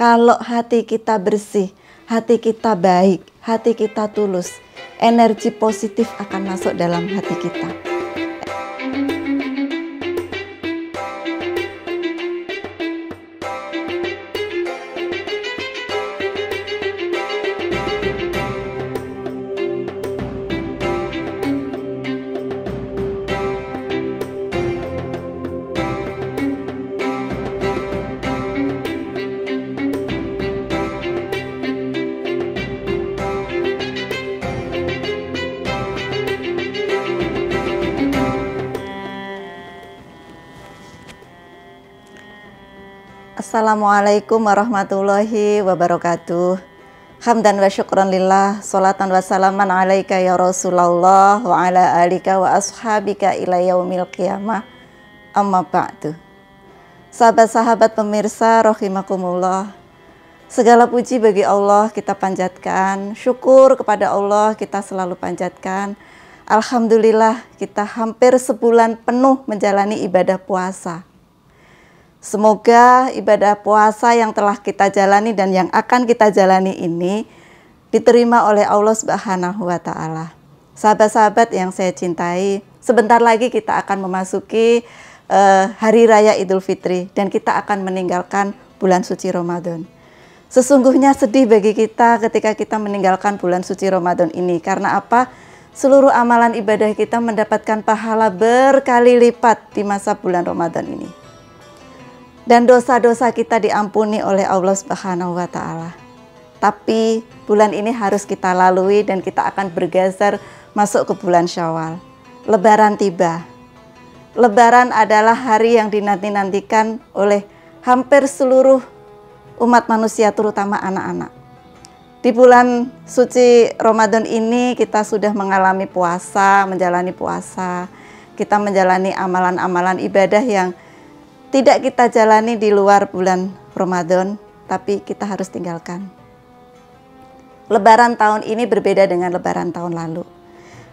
Kalau hati kita bersih, hati kita baik, hati kita tulus, energi positif akan masuk dalam hati kita. Assalamualaikum warahmatullahi wabarakatuh. Hamdan wa syukran lillah, salatan wa salaman alaika ya Rasulullah wa ala alika wa ashabika ila yaumil qiyamah. Amma ba'du. Sahabat-sahabat pemirsa rahimakumullah. Segala puji bagi Allah kita panjatkan, syukur kepada Allah kita selalu panjatkan. Alhamdulillah kita hampir sebulan penuh menjalani ibadah puasa. Semoga ibadah puasa yang telah kita jalani dan yang akan kita jalani ini diterima oleh Allah Subhanahu wa Ta'ala. Sahabat-sahabat yang saya cintai, sebentar lagi kita akan memasuki Hari Raya Idul Fitri dan kita akan meninggalkan bulan suci Ramadan. Sesungguhnya sedih bagi kita ketika kita meninggalkan bulan suci Ramadan ini. Karena apa? Seluruh amalan ibadah kita mendapatkan pahala berkali lipat di masa bulan Ramadan ini. Dan dosa-dosa kita diampuni oleh Allah Subhanahu wa Ta'ala. Tapi bulan ini harus kita lalui dan kita akan bergeser masuk ke bulan Syawal. Lebaran tiba. Lebaran adalah hari yang dinanti-nantikan oleh hampir seluruh umat manusia, terutama anak-anak. Di bulan suci Ramadan ini kita sudah mengalami puasa, menjalani puasa. Kita menjalani amalan-amalan ibadah yang tidak kita jalani di luar bulan Ramadan, tapi kita harus tinggalkan. Lebaran tahun ini berbeda dengan lebaran tahun lalu.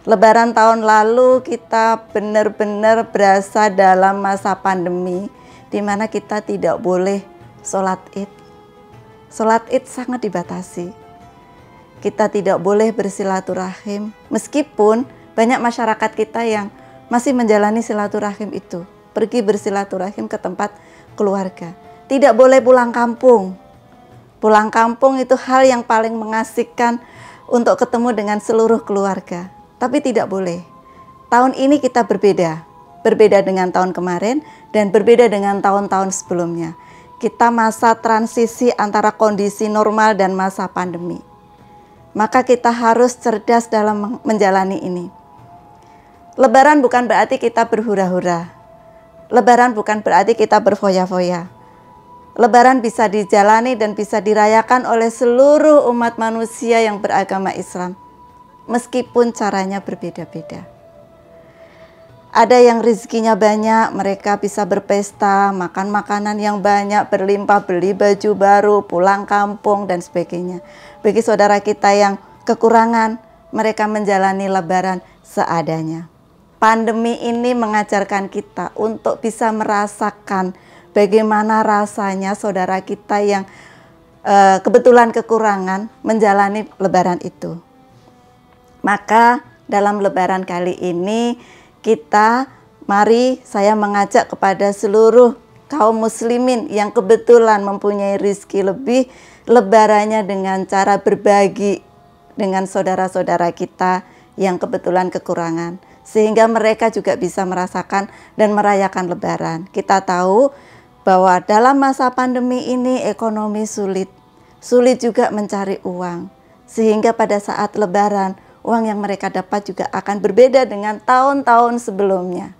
Lebaran tahun lalu kita benar-benar berasa dalam masa pandemi, di mana kita tidak boleh sholat Id. Sholat Id sangat dibatasi. Kita tidak boleh bersilaturahim, meskipun banyak masyarakat kita yang masih menjalani silaturahim itu. Pergi bersilaturahim ke tempat keluarga. Tidak boleh pulang kampung. Pulang kampung itu hal yang paling mengasihkan untuk ketemu dengan seluruh keluarga. Tapi tidak boleh. Tahun ini kita berbeda. Berbeda dengan tahun kemarin dan berbeda dengan tahun-tahun sebelumnya. Kita masa transisi antara kondisi normal dan masa pandemi. Maka kita harus cerdas dalam menjalani ini. Lebaran bukan berarti kita berhura-hura. Lebaran bukan berarti kita berfoya-foya. Lebaran bisa dijalani dan bisa dirayakan oleh seluruh umat manusia yang beragama Islam. Meskipun caranya berbeda-beda. Ada yang rezekinya banyak, mereka bisa berpesta, makan makanan yang banyak, berlimpah, beli baju baru, pulang kampung, dan sebagainya. Bagi saudara kita yang kekurangan, mereka menjalani Lebaran seadanya. Pandemi ini mengajarkan kita untuk bisa merasakan bagaimana rasanya saudara kita yang kebetulan kekurangan menjalani Lebaran itu. Maka dalam Lebaran kali ini mari saya mengajak kepada seluruh kaum muslimin yang kebetulan mempunyai rezeki lebih, lebarannya dengan cara berbagi dengan saudara-saudara kita yang kebetulan kekurangan. Sehingga mereka juga bisa merasakan dan merayakan Lebaran. Kita tahu bahwa dalam masa pandemi ini ekonomi sulit. Sulit juga mencari uang. Sehingga pada saat Lebaran, uang yang mereka dapat juga akan berbeda dengan tahun-tahun sebelumnya.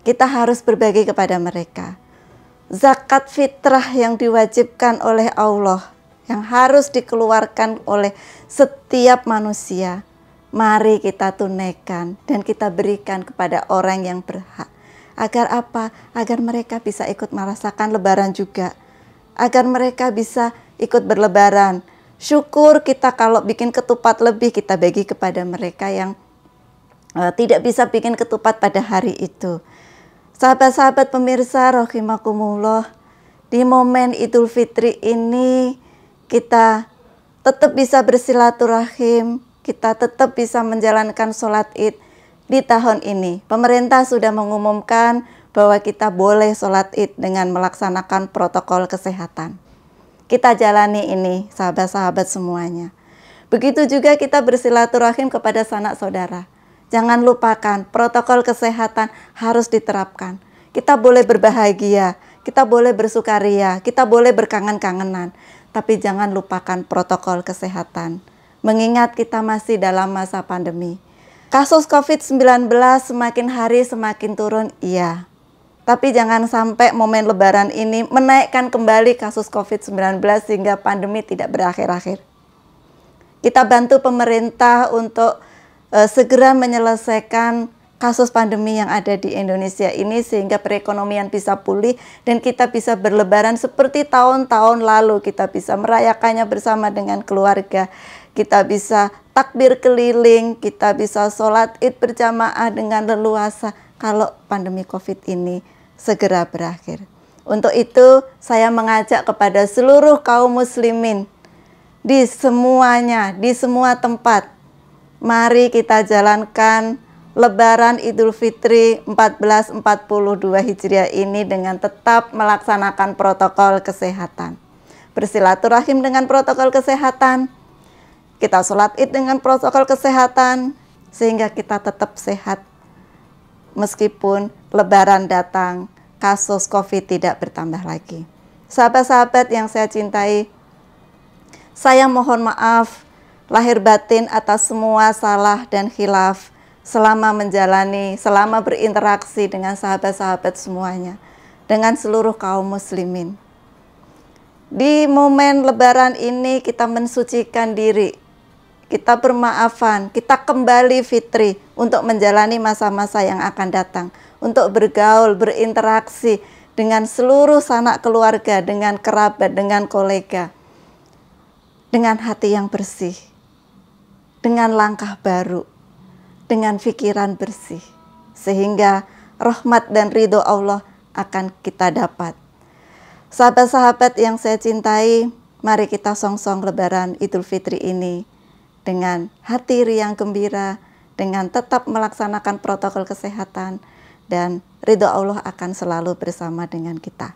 Kita harus berbagi kepada mereka. Zakat fitrah yang diwajibkan oleh Allah, yang harus dikeluarkan oleh setiap manusia, mari kita tunaikan dan kita berikan kepada orang yang berhak. Agar apa? Agar mereka bisa ikut merasakan Lebaran juga. Agar mereka bisa ikut berlebaran. Syukur kita kalau bikin ketupat lebih, kita bagi kepada mereka yang tidak bisa bikin ketupat pada hari itu. Sahabat-sahabat pemirsa rahimakumullah, di momen Idul Fitri ini kita tetap bisa bersilaturahim, kita tetap bisa menjalankan sholat Id di tahun ini. Pemerintah sudah mengumumkan bahwa kita boleh sholat Id dengan melaksanakan protokol kesehatan. Kita jalani ini, sahabat-sahabat semuanya. Begitu juga kita bersilaturahim kepada sanak saudara. Jangan lupakan, protokol kesehatan harus diterapkan. Kita boleh berbahagia, kita boleh bersukaria, kita boleh berkangen-kangenan. Tapi jangan lupakan protokol kesehatan. Mengingat kita masih dalam masa pandemi. Kasus COVID-19 semakin hari semakin turun, iya. Tapi jangan sampai momen lebaran ini menaikkan kembali kasus COVID-19 sehingga pandemi tidak berakhir-akhir. Kita bantu pemerintah untuk segera menyelesaikan kasus pandemi yang ada di Indonesia ini sehingga perekonomian bisa pulih dan kita bisa berlebaran seperti tahun-tahun lalu. Kita bisa merayakannya bersama dengan keluarga. Kita bisa takbir keliling, kita bisa sholat Id berjamaah dengan leluasa kalau pandemi COVID ini segera berakhir. Untuk itu saya mengajak kepada seluruh kaum muslimin di semuanya, di semua tempat, mari kita jalankan Lebaran Idul Fitri 1442 Hijriah ini dengan tetap melaksanakan protokol kesehatan. Bersilaturahim dengan protokol kesehatan, kita sholat Id dengan protokol kesehatan, sehingga kita tetap sehat. Meskipun Lebaran datang, kasus COVID tidak bertambah lagi. Sahabat-sahabat yang saya cintai, saya mohon maaf lahir batin atas semua salah dan khilaf selama berinteraksi dengan sahabat-sahabat semuanya, dengan seluruh kaum muslimin. Di momen Lebaran ini kita mensucikan diri, kita bermaafan, kita kembali fitri untuk menjalani masa-masa yang akan datang, untuk bergaul, berinteraksi dengan seluruh sanak keluarga, dengan kerabat, dengan kolega, dengan hati yang bersih, dengan langkah baru, dengan pikiran bersih, sehingga rahmat dan ridho Allah akan kita dapat. Sahabat-sahabat yang saya cintai, mari kita song-song Lebaran Idul Fitri ini dengan hati riang gembira, dengan tetap melaksanakan protokol kesehatan, dan ridho Allah akan selalu bersama dengan kita.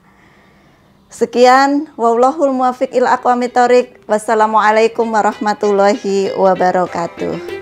Sekian, wallahul muwaffiq ila aqwamit thoriq. Wassalamualaikum warahmatullahi wabarakatuh.